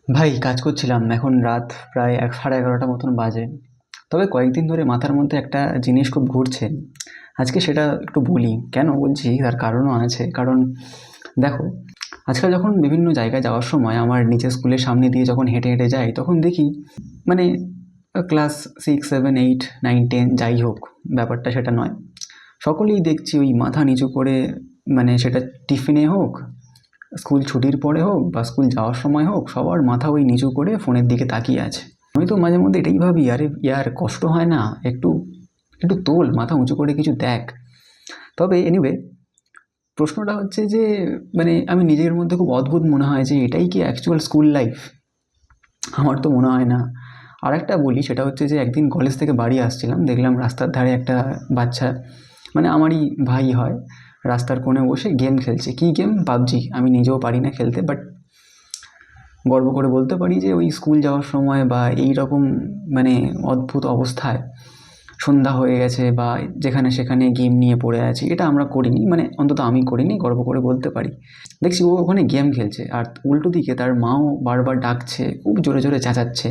ভাই কাজ করছিলাম, এখন রাত প্রায় 11:30 মতন বাজে। তবে কয়েকদিন ধরে মাথার মধ্যে একটা জিনিস খুব ঘুরছে। আজকে সেটা একটু বলি। কেন বলছি তার কারণও আছে। কারণ দেখো, আজকাল যখন বিভিন্ন জায়গায় যাওয়ার সময় আমার নিজের স্কুলের সামনে দিয়ে যখন হেঁটে হেঁটে যাই, তখন দেখি মানে ক্লাস 6, 7, 8, 9, 10 যাই হোক, ব্যাপারটা সেটা নয়, সকলেই দেখছি ওই মাথা নিচু করে, মানে সেটা টিফিনে হোক, স্কুল ছুটির পরে হোক বা স্কুল যাওয়ার সময় হোক, সবার মাথা ওই নিচু করে ফোনের দিকে তাকিয়ে আছে। আমি তো মাঝে মধ্যে এটাই ভাবি, আরে ইয়ার কষ্ট হয় না, একটু একটু তোল, মাথা উঁচু করে কিছু দেখ। তবে এনিওয়ে, প্রশ্নটা হচ্ছে যে মানে আমি নিজের মধ্যে খুব অদ্ভুত মনে হয় যে এটাই কি অ্যাকচুয়াল স্কুল লাইফ? আমার তো মনে হয় না। আর একটা বলি, সেটা হচ্ছে যে একদিন কলেজ থেকে বাড়ি আসছিলাম, দেখলাম রাস্তার ধারে একটা বাচ্চা, মানে আমারই ভাই হয়, রাস্তার কোণে বসে গেম খেলছে। কী গেম? পাবজি। আমি নিজেও পারি না খেলতে, বাট গর্ব করে বলতে পারি যে ওই স্কুল যাওয়ার সময় বা এই রকম মানে অদ্ভুত অবস্থায়, সন্ধ্যা হয়ে গেছে বা যেখানে সেখানে গেম নিয়ে পড়ে আছি, এটা আমরা করিনি, মানে অন্তত আমি করিনি, গর্ব করে বলতে পারি। দেখছি ও ওখানে গেম খেলছে, আর উল্টো দিকে তার মাও বারবার ডাকছে, খুব জোরে জোরে চেঁচাচ্ছে,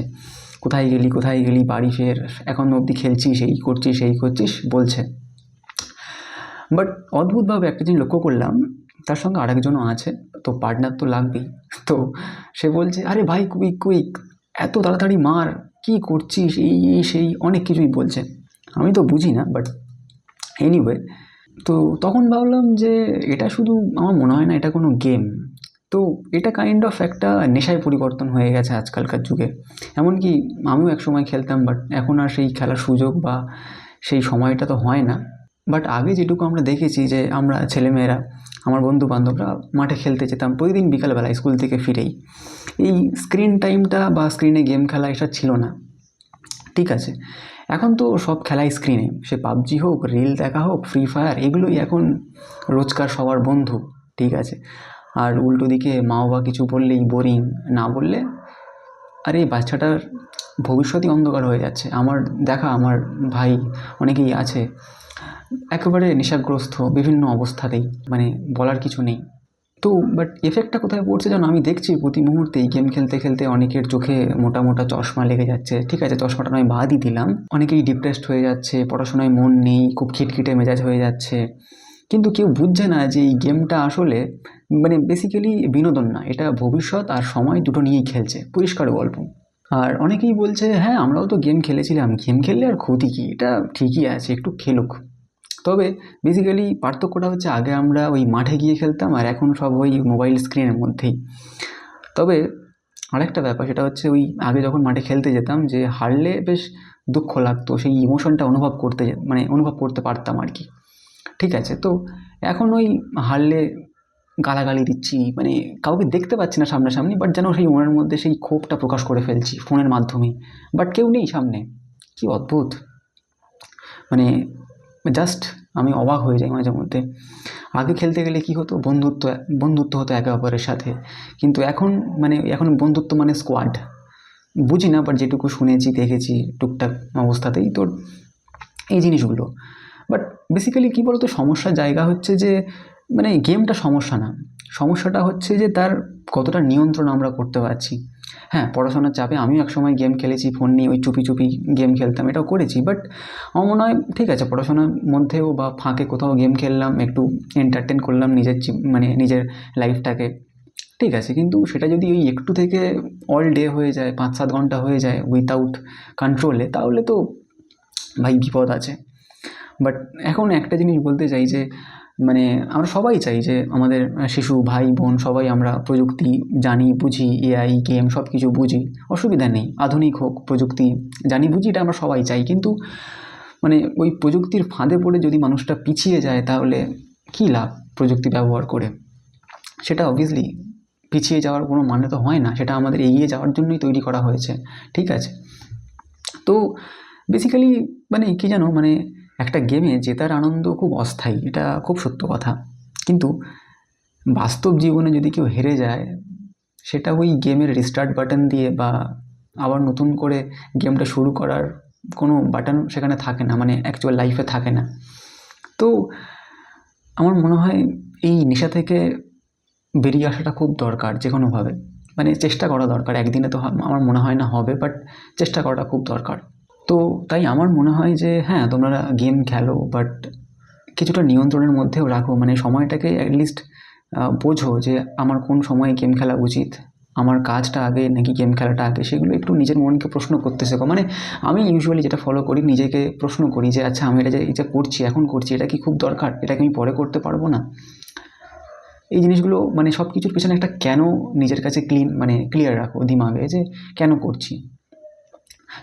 কোথায় গেলি, কোথায় গেলি, বাড়ি ফের, এখন অবধি খেলছিস, এই করছিস, সেই করছিস বলছে। বাট অদ্ভুতভাবে একটা জিনিস লক্ষ্য করলাম, তার সঙ্গে আরেকজনও আছে, তো পার্টনার তো লাগবেই। তো সে বলছে, আরে ভাই কুইক কুইক, এত তাড়াতাড়ি মার, কী করছিস, এই এই সেই অনেক কিছুই বলছে। আমি তো বুঝি না, বাট এনিওয়ে, তো তখন ভাবলাম যে এটা শুধু আমার মনে হয় না এটা কোনো গেম। তো এটা কাইন্ড অফ একটা নেশায় পরিবর্তন হয়ে গেছে আজকালকার যুগে। এমনকি আমিও একসময় খেলতাম, বাট এখন আর সেই খেলার সুযোগ বা সেই সময়টা তো হয় না। বাট আগে যেটুকু আমরা দেখেছি যে আমরা ছেলেমেয়েরা, আমার বন্ধু বান্ধবরা মাঠে খেলতে যেতাম প্রতিদিন বিকালবেলায় স্কুল থেকে ফিরেই, এই স্ক্রিন টাইমটা বা স্ক্রিনে গেম খেলা এটা ছিল না। ঠিক আছে, এখন তো সব খেলাই স্ক্রিনে, সে পাবজি হোক, রিল দেখা হোক, ফ্রি ফায়ার, এগুলোই এখন রোজকার সবার বন্ধু। ঠিক আছে, আর উল্টো দিকে মা বাবা কিছু বললেই বোরিং, না বললে আরে বাচ্চাটার ভবিষ্যৎই অন্ধকার হয়ে যাচ্ছে। আমার দেখা, আমার ভাই অনেকেই আছে একেবারে নেশাগ্রস্ত বিভিন্ন অবস্থাতেই, মানে বলার কিছু নেই। তো বাট এফেক্টটা কোথায় পড়ছে জানো? আমি দেখছি প্রতি মুহূর্তেই গেম খেলতে খেলতে অনেকের চোখে মোটা মোটা চশমা লেগে যাচ্ছে। ঠিক আছে, চশমাটা নয় বাদই দিলাম, অনেকেই ডিপ্রেসড হয়ে যাচ্ছে, পড়াশোনায় মন নেই, খুব খিটখিটে মেজাজ হয়ে যাচ্ছে। কিন্তু কেউ বুঝছে না যে এই গেমটা আসলে মানে বেসিক্যালি বিনোদন না, এটা ভবিষ্যৎ আর সময় দুটো নিয়েই খেলছে, পরিষ্কার গল্প। আর অনেকেই বলছে, হ্যাঁ আমরাও তো গেম খেলেছিলাম, গেম খেললে আর ক্ষতি কী, এটা ঠিকই আছে, একটু খেলুক। তবে বেসিক্যালি পার্থক্যটা হচ্ছে আগে আমরা ওই মাঠে গিয়ে খেলতাম, আর এখন সব ওই মোবাইল স্ক্রিনের মধ্যেই। তবে আরেকটা ব্যাপার, সেটা হচ্ছে ওই আগে যখন মাঠে খেলতে যেতাম, যে হারলে বেশ দুঃখ লাগতো, সেই ইমোশনটা অনুভব করতে পারতাম আর কি। ঠিক আছে, তো এখন ওই হারলে গালাগালি দিচ্ছি, মানে কাউকে দেখতে পাচ্ছি না সামনাসামনি, বাট যেন সেই মনের মধ্যে সেই ক্ষোভটা প্রকাশ করে ফেলছি ফোনের মাধ্যমেই, বাট কেউ নেই সামনে। কি অদ্ভুত, মানে জাস্ট আমি অবাক হয়ে যাই মাঝে মধ্যে। আগে খেলতে গেলে কি হতো, বন্ধুত্ব বন্ধুত্ব হতো একে অপরের সাথে, কিন্তু এখন মানে এখন বন্ধুত্ব মানে স্কোয়াড। বুঝি না, বাট যেটুকু শুনেছি দেখেছি টুকটাক অবস্থাতেই তোর এই জিনিসগুলো। বাট বেসিক্যালি কী বলতো, সমস্যার জায়গা হচ্ছে যে মানে গেমটা সমস্যা না, সমস্যাটা হচ্ছে যে তার কতটা নিয়ন্ত্রণ আমরা করতে পারছি। হ্যাঁ, পড়াশোনার চাপে আমিও একসময় গেম খেলেছি, ফোন নিয়ে ওই চুপি চুপি গেম খেলতাম, এটাও করেছি। বাট আমার মনে হয় ঠিক আছে, পড়াশোনার মধ্যেও বা ফাঁকে কোথাও গেম খেললাম, একটু এন্টারটেন করলাম নিজের মানে নিজের লাইফটাকে, ঠিক আছে। কিন্তু সেটা যদি ওই একটু থেকে অল ডে হয়ে যায়, 5-7 ঘন্টা হয়ে যায় উইথাউট কন্ট্রোলে, তাহলে তো ভাই বিপদ আছে। বাট এখন একটা জিনিস বলতে চাই যে মানে আমরা সবাই চাই যে আমাদের শিশু ভাই বোন সবাই আমরা প্রযুক্তি জানি, বুঝি, এআই গেম সব কিছু বুঝি, অসুবিধা নেই, আধুনিক হোক প্রযুক্তি, জানি বুঝি, এটা আমরা সবাই চাই। কিন্তু মানে ওই প্রযুক্তির ফাঁদে পড়ে যদি মানুষটা পিছিয়ে যায়, তাহলে কী লাভ প্রযুক্তি ব্যবহার করে? সেটা অবভিয়াসলি পিছিয়ে যাওয়ার কোনো মানে তো হয় না, সেটা আমাদের এগিয়ে যাওয়ার জন্যই তৈরি করা হয়েছে। ঠিক আছে, তো বেসিক্যালি মানে কী জানো, মানে একটা গেমে জেতার আনন্দ খুব অস্থায়ী, এটা খুব সত্য কথা। কিন্তু বাস্তব জীবনে যদি কেউ হেরে যায়, সেটা ওই গেমের রিস্টার্ট বাটন দিয়ে বা আবার নতুন করে গেমটা শুরু করার কোনো বাটন সেখানে থাকে না, মানে অ্যাকচুয়াল লাইফে থাকে না। তো আমার মনে হয় এই নেশা থেকে বেরিয়ে আসাটা খুব দরকার যে কোনোভাবে। মানে চেষ্টা করা দরকার। একদিনে তো আমার মনে হয় না হবে, বাট চেষ্টা করাটা খুব দরকার। তো তাই আমার মনে হয় যে হ্যাঁ, তোমরা গেম খেলো, বাট কিছুটা নিয়ন্ত্রণের মধ্যেও রাখো। মানে সময়টাকে অ্যাটলিস্ট বোঝো যে আমার কোন সময়ে গেম খেলা উচিত, আমার কাজটা আগে নাকি গেম খেলাটা আগে, সেগুলো একটু নিজের মনকে প্রশ্ন করতে শেখো। মানে আমি ইউজুয়ালি যেটা ফলো করি, নিজেকে প্রশ্ন করি যে আচ্ছা, আমি এটা করছি, এখন করছি, এটা কি খুব দরকার, এটাকে আমি পরে করতে পারবো না? এই জিনিসগুলো মানে সব কিছুর পিছনে একটা কেন নিজের কাছে ক্লিয়ার রাখো দিমাগে, যে কেন করছি।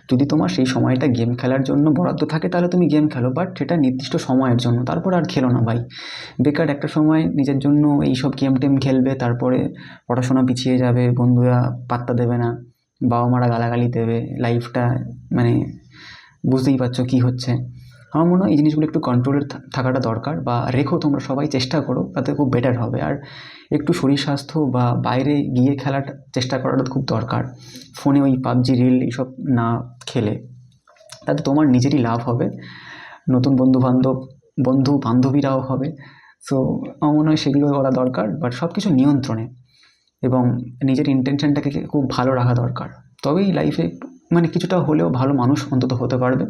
যদি তোমার সেই সময়টা গেম খেলার জন্য বরাদ্দ থাকে তাহলে তুমি গেম খেলো, বাট সেটা নির্দিষ্ট সময়ের জন্য, তারপর আর খেলো না ভাই। বেকার একটা সময় নিজের জন্য এইসব গেম টেম খেলবে, তারপরে পড়াশোনা পিছিয়ে যাবে, বন্ধুরা পাত্তা দেবে না, বাবা মারা গালাগালি দেবে, লাইফটা মানে বুঝতেই পারছো কী হচ্ছে। আমার মনে হয় এই জিনিসগুলো একটু কন্ট্রোলের থাকাটা দরকার, বা রেখো, তোমরা সবাই চেষ্টা করো, তাতে খুব বেটার হবে। আর একটু শরীর স্বাস্থ্য বা বাইরে গিয়ে খেলার চেষ্টা করাটা খুব দরকার। ফোনে ওই পাবজি রিল এইসব না খেলে, তাতে তোমার নিজেরই লাভ হবে, নতুন বন্ধু বান্ধবীরাও হবে। সো আমার মনে হয় সেগুলো করা দরকার, বাট সব কিছু নিয়ন্ত্রণে, এবং নিজের ইন্টেনশনটাকে খুব ভালো রাখা দরকার। তবেই লাইফে মানে কিছুটা হলেও ভালো মানুষ অন্তত হতে পারবে,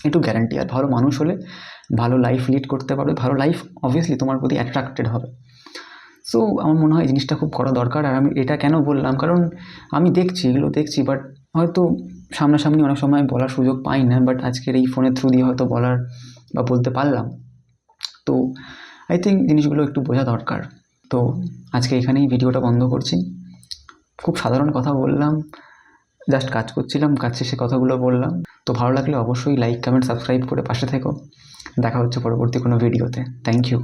একটু গ্যারান্টি। আর ভালো মানুষ হলে ভালো লাইফ লিড করতে পারবে, ভালো লাইফ অবভিয়াসলি তোমার প্রতি অ্যাট্রাক্টেড হবে। সো আমার মনে হয় এই জিনিসটা খুব করা দরকার। আর আমি এটা কেন বললাম, কারণ আমি এগুলো দেখছি, বাট হয়তো সামনাসামনি অনেক সময় বলার সুযোগ পাই না, বাট আজকের এই ফোনের থ্রু দিয়ে হয়তো বলার বা বলতে পারলাম। তো আই থিঙ্ক জিনিসগুলো একটু বোঝা দরকার। তো আজকে এখানেই ভিডিওটা বন্ধ করছি। খুব সাধারণ কথা বললাম, জাস্ট কাজ করছিলাম, কাজ শেষে কথাগুলো বললাম। তো ভালো লাগলে অবশ্যই লাইক, কমেন্ট, সাবস্ক্রাইব করে পাশে থেকো। দেখা হচ্ছে পরবর্তী কোনো ভিডিওতে। Thank you.